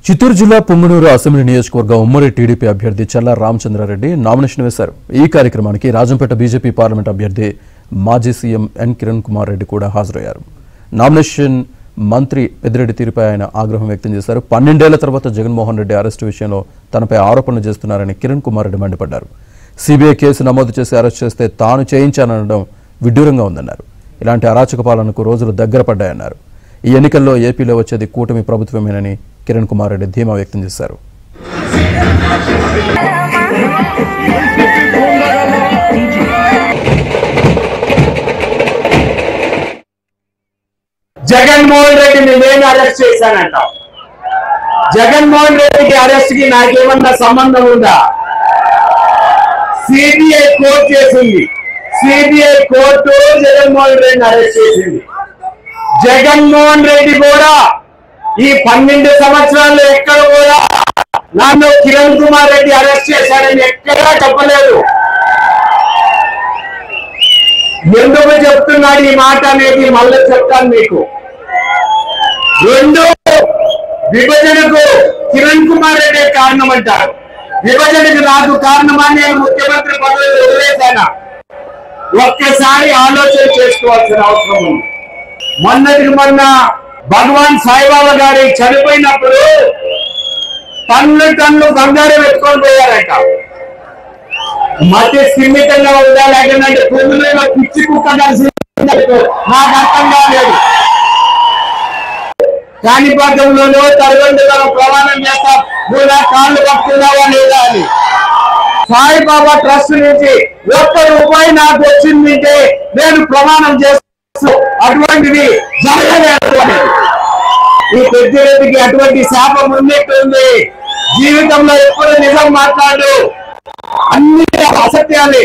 చిత్తూరు జిల్లా పుంగనూరు అసెంబ్లీ నియోజకవర్గ ఉమ్మడి టీడీపీ అభ్యర్థి చల్లా రామచంద్రారెడ్డి నామినేషన్ వేశారు. ఈ కార్యక్రమానికి రాజంపేట బీజేపీ పార్లమెంట్ అభ్యర్థి మాజీ సీఎం ఎన్ కిరణ్ కుమార్ రెడ్డి కూడా హాజరయ్యారు. నామినేషన్ మంత్రి పెద్దిరెడ్డి తీరుపై ఆయన ఆగ్రహం వ్యక్తం చేశారు. 12 ఏళ్ల తర్వాత జగన్మోహన్ రెడ్డి అరెస్టు విషయంలో తనపై ఆరోపణలు చేస్తున్నారని కిరణ్ కుమార్ రెడ్డి మండిపడ్డారు. సిబిఐ కేసు నమోదు చేసి అరెస్ట్ చేస్తే తాను చేయించాననడం విడ్డూరంగా ఉందన్నారు. ఇలాంటి అరాచక పాలనకు రోజులు దగ్గర పడ్డాయన్నారు. ఈ ఎన్నికల్లో ఏపీలో వచ్చేది కూటమి ప్రభుత్వమేనని కిరణ్ కుమార్ రెడ్డి ధీమా వ్యక్తం చేశారు. జగన్మోహన్ రెడ్డిని నేను అరెస్ట్ చేశానంటావు. జగన్మోహన్ రెడ్డికి అరెస్ట్ కి నాకేమన్నా సంబంధం ఉందా? సిబిఐ కోర్టు చేసింది. సిబిఐ కోర్టు జగన్మోహన్ రెడ్డిని అరెస్ట్ చేసింది. జగన్మోహన్ రెడ్డి కూడా ఈ 12 సంవత్సరాల్లో ఎక్కడ కూడా నన్ను కిరణ్ కుమార్ రెడ్డి అరెస్ట్ చేశాడని ఎక్కడా చెప్పలేదు. ఎందుకు చెప్తున్నాడు ఈ మాట అనేది మళ్ళీ చెప్తాను మీకు. 2 విభజనకు కిరణ్ కుమార్ రెడ్డి కారణం అంటారు. విభజనకు నాకు కారణమని నేను ముఖ్యమంత్రి పదవి వదిలేశాను. ఒక్కసారి ఆలోచన చేసుకోవాల్సిన అవసరం ఉంది. మొన్న భగవాన్ సాయిబాబా గారి చనిపోయినప్పుడు టన్నులు బంగారం ఎత్తుకొని పోయారట. మధ్య స్థిమితంగా ఉందా లేకపోతే భూమిలో పిచ్చి కుక్క కలిసి నాకు అర్థం కాలేదు. కాణిపాకంలోనూ తరగండిలో ప్రమాణం చేస్తాం, నువ్వు నా కాళ్ళు పట్టుకున్నావా లేదా అని. సాయిబాబా ట్రస్ట్ నుంచి ₹1 నాకు వచ్చిందంటే నేను ప్రమాణం చేస్తాను. అటువంటిది జరగలేదు. ఈ పెద్దిరెడ్డికి అటువంటి శాపం ఉన్నట్టుంది. జీవితంలో ఎప్పుడు నిజం మాట్లాడు, అన్ని అసత్యాలే.